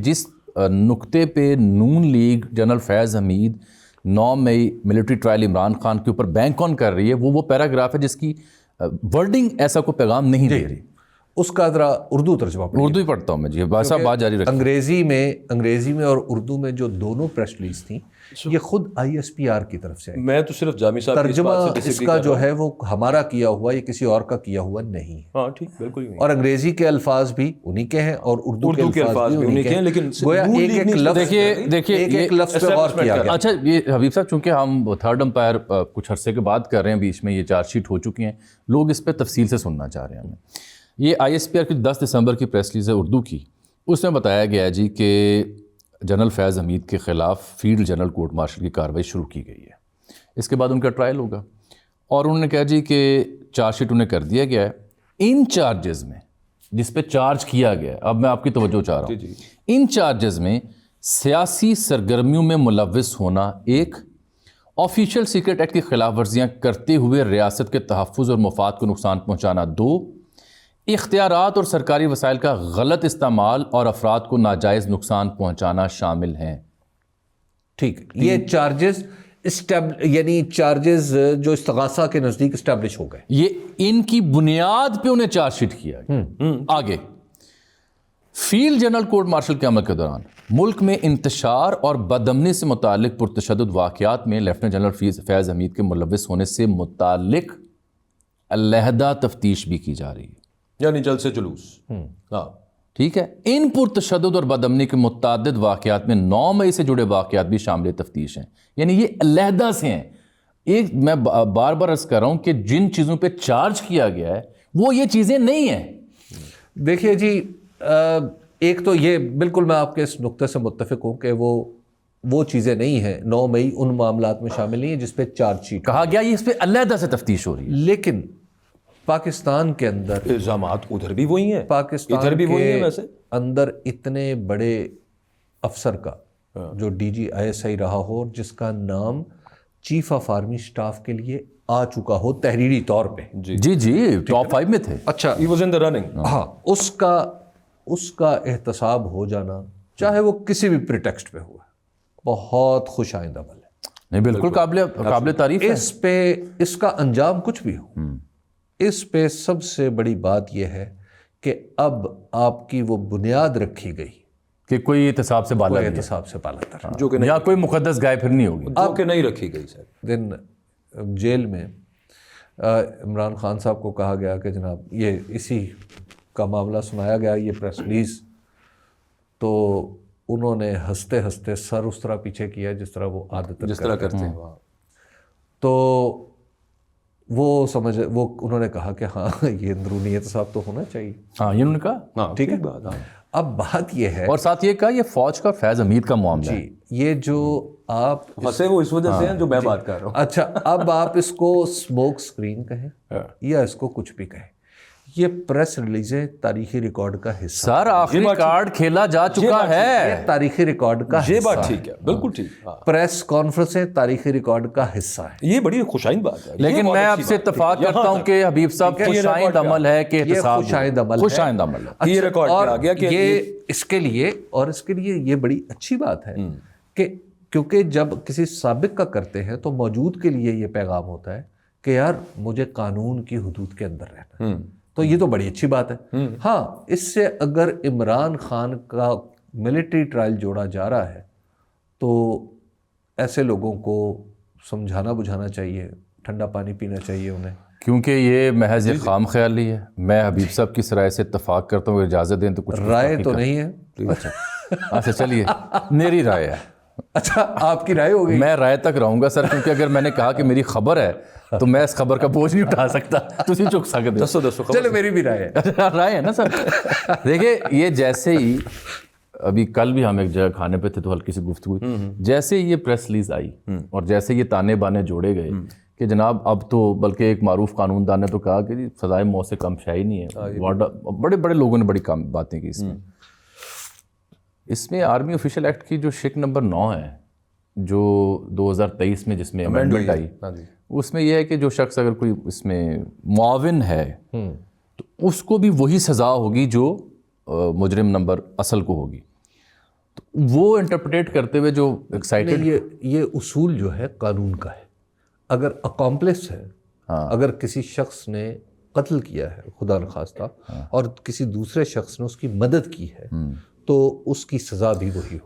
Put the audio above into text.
جس نقطے پہ نون لیگ جنرل فیض حمید 9 مئی ملٹری ٹرائل عمران خان کے اوپر بینک آن کر رہی ہے، وہ پیراگراف ہے جس کی ورڈنگ ایسا کوئی پیغام نہیں دے رہی. اس کا ذرا اردو ترجمہ پڑھیے. اردو ہی پڑھتا ہوں میں جی، بات جاری رکھیں. انگریزی میں اور اردو میں جو دونوں پریس ریلیز تھیں یہ خود ISPR کی طرف سے. میں تو صرف جامی صاحب ترجمہ اس کا جو ہے وہ ہمارا کیا ہوا، یہ کسی اور کا کیا ہوا نہیں ہے. ہاں ٹھیک، بالکل. اور انگریزی کے الفاظ بھی انہی کے ہیں اور اردو کے الفاظ بھی انہی کے ہیں، لیکن گویا ایک لفظ پہ غور کیا گیا. اچھا یہ حبیب صاحب، چونکہ ہم تھرڈ امپائر کچھ عرصے کے بعد کر رہے ہیں، بیچ میں یہ چارج شیٹ ہو چکی ہیں، لوگ اس پہ تفصیل سے سننا چاہ رہے ہیں. ہمیں یہ ISPR کی 10 دسمبر کی پریس ریلیز ہے اردو کی، اس میں بتایا گیا ہے جی کہ جنرل فیض حمید کے خلاف فیلڈ جنرل کورٹ مارشل کی کارروائی شروع کی گئی ہے. اس کے بعد ان کا ٹرائل ہوگا اور انہوں نے کہا جی کہ چارج شیٹ انہیں کر دیا گیا ہے. ان چارجز میں جس پہ چارج کیا گیا ہے، اب میں آپ کی توجہ چاہ رہا ہوں، ان چارجز میں سیاسی سرگرمیوں میں ملوث ہونا 1، آفیشیل سیکرٹ ایکٹ کی خلاف ورزیاں کرتے ہوئے ریاست کے تحفظ اور مفاد کو نقصان پہنچانا 2، اختیارات اور سرکاری وسائل کا غلط استعمال اور افراد کو ناجائز نقصان پہنچانا شامل ہیں. ٹھیک، یہ چارجز یعنی چارجز جو استغاثہ کے نزدیک اسٹیبلش ہو گئے، یہ ان کی بنیاد پہ انہیں چارج شیٹ کیا گیا. آگے field general court marshal K عمل کے دوران ملک میں انتشار اور بدامنی سے متعلق پرتشدد واقعات میں لیفٹیننٹ جنرل فیض حمید کے ملوث ہونے سے متعلق علیحدہ تفتیش بھی کی جا رہی ہے، یعنی جلد سے جلوس. ہاں ٹھیک ہے. ان پرتشدد اور بدامنی کے متعدد واقعات میں 9 مئی سے جڑے واقعات بھی شامل تفتیش ہیں، یعنی یہ علیحدہ سے ہیں. ایک میں بار بار عرض کر رہا ہوں کہ جن چیزوں پہ چارج کیا گیا ہے وہ یہ چیزیں نہیں ہیں. دیکھیے جی، ایک تو یہ بالکل میں آپ کے اس نقطے سے متفق ہوں کہ وہ چیزیں نہیں ہیں. 9 مئی ان معاملات میں شامل نہیں ہے جس پہ چارج شیٹ کہا گیا، یہ اس پہ علیحدہ سے تفتیش ہو رہی ہے. لیکن پاکستان کے اندر الزامات ادھر بھی وہی ہیں، پاکستان ادھر بھی وہی ہیں. ویسے اندر اتنے بڑے افسر کا جو DG ISI رہا ہو اور جس کا نام چیف آف آرمی سٹاف کے لیے آ چکا ہو تحریری طور پہ، جی ٹاپ 5 میں تھے. اچھا he was in the running. ہاں، اس کا احتساب ہو جانا، چاہے وہ کسی بھی پریٹیکسٹ پہ ہوا، بہت خوش آئند عمل ہے. نہیں، بالکل قابل تعریف ہے. اس کا انجام کچھ بھی ہو، اس پہ سب سے بڑی بات یہ ہے کہ اب آپ کی وہ بنیاد رکھی گئی کہ کوئی احتساب سے بالا تر، جو کہ یا کوئی مقدس گائے پھر نہیں ہوگی، جو کہ نہیں رکھی گئی. سر دن جیل میں عمران خان صاحب کو کہا گیا کہ جناب یہ اسی کا معاملہ سنایا گیا، یہ پریس ریلیز، تو انہوں نے ہنستے ہنستے سر اس طرح پیچھے کیا جس طرح وہ عادت کرتے ہیں. تو وہ انہوں نے کہا کہ ہاں یہ اندرونی احتساب تو ہونا چاہیے. ہاں یہ انہوں نے کہا، ٹھیک ہے. اب بات یہ ہے، اور ساتھ یہ کہا یہ فوج کا فیض حمید کا معاملہ ہے. یہ جو آپ ہنسے وہ اس وجہ سے ہیں جو میں بات کر رہا ہوں. اچھا، اب آپ اس کو اسموک اسکرین کہیں یا اس کو کچھ بھی کہیں، یہ پریس ریلیزیں تاریخی ریکارڈ کا حصہ. سر آخری کارڈ کھیلا جا چکا ہے، یہ تاریخی ریکارڈ کا حصہ. یہ بات ٹھیک ہے، بالکل ٹھیک. پریس کانفرنسیں تاریخی ریکارڈ کا حصہ ہے. یہ بڑی خوشائند بات ہے. لیکن میں آپ سے اتفاق کرتا ہوں کہ حبیب صاحب خوشائند عمل ہے کہ احتساب خوشائند عمل ہے. یہ ریکارڈ آ گیا کہ یہ اس کے لیے یہ بڑی اچھی بات ہے کہ کیونکہ جب کسی سابق کا کرتے ہیں تو موجود کے لیے یہ پیغام ہوتا ہے کہ یار مجھے قانون کی حدود کے اندر رہنا. تو یہ تو بڑی اچھی بات ہے. ہاں، اس سے اگر عمران خان کا ملٹری ٹرائل جوڑا جا رہا ہے تو ایسے لوگوں کو سمجھانا بجھانا چاہیے، ٹھنڈا پانی پینا چاہیے انہیں، کیونکہ یہ محض ایک خام خیالی ہے. میں حبیب صاحب کی رائے سے اتفاق کرتا ہوں، اجازت دیں تو کچھ رائے تو نہیں ہے. اچھا چلیے، میری رائے ہے. اچھا، آپ کی رائے ہوگی. میں رائے تک رہوں گا سر، کیونکہ اگر میں نے کہا کہ میری خبر ہے تو میں اس خبر کا بوجھ نہیں اٹھا سکتا. تسی چک سکتے. دسو چلو میری بھی رائے ہے. رائے ہے نا سر. دیکھیں یہ جیسے ہی ابھی کل بھی ہم ایک جگہ کھانے پہ تھے تو ہلکی سی گفتگو ہوئی، جیسے ہی یہ پریس ریلیز آئی اور جیسے یہ تانے بانے جوڑے گئے کہ جناب اب تو، بلکہ ایک معروف قانون دان نے تو کہا کہ جی سزائے موت سے کم شے ہی نہیں ہے. بڑے بڑے لوگوں نے بڑی باتیں کی اس میں آرمی آفیشل ایکٹ کی جو شک نمبر 9 ہے جو 2023 میں جس میں امینڈمنٹ آئی، اس میں یہ ہے کہ جو شخص اگر کوئی اس میں معاون ہے تو اس کو بھی وہی سزا ہوگی جو مجرم نمبر اصل کو ہوگی. وہ انٹرپریٹ کرتے ہوئے جو ایکسائٹیڈ یہ اصول جو ہے قانون کا ہے. اگر اکامپلس ہے, اگر کسی شخص نے قتل کیا ہے خدا نخواستہ اور کسی دوسرے شخص نے اس کی مدد کی ہے تو اس کی سزا بھی وہی ہو.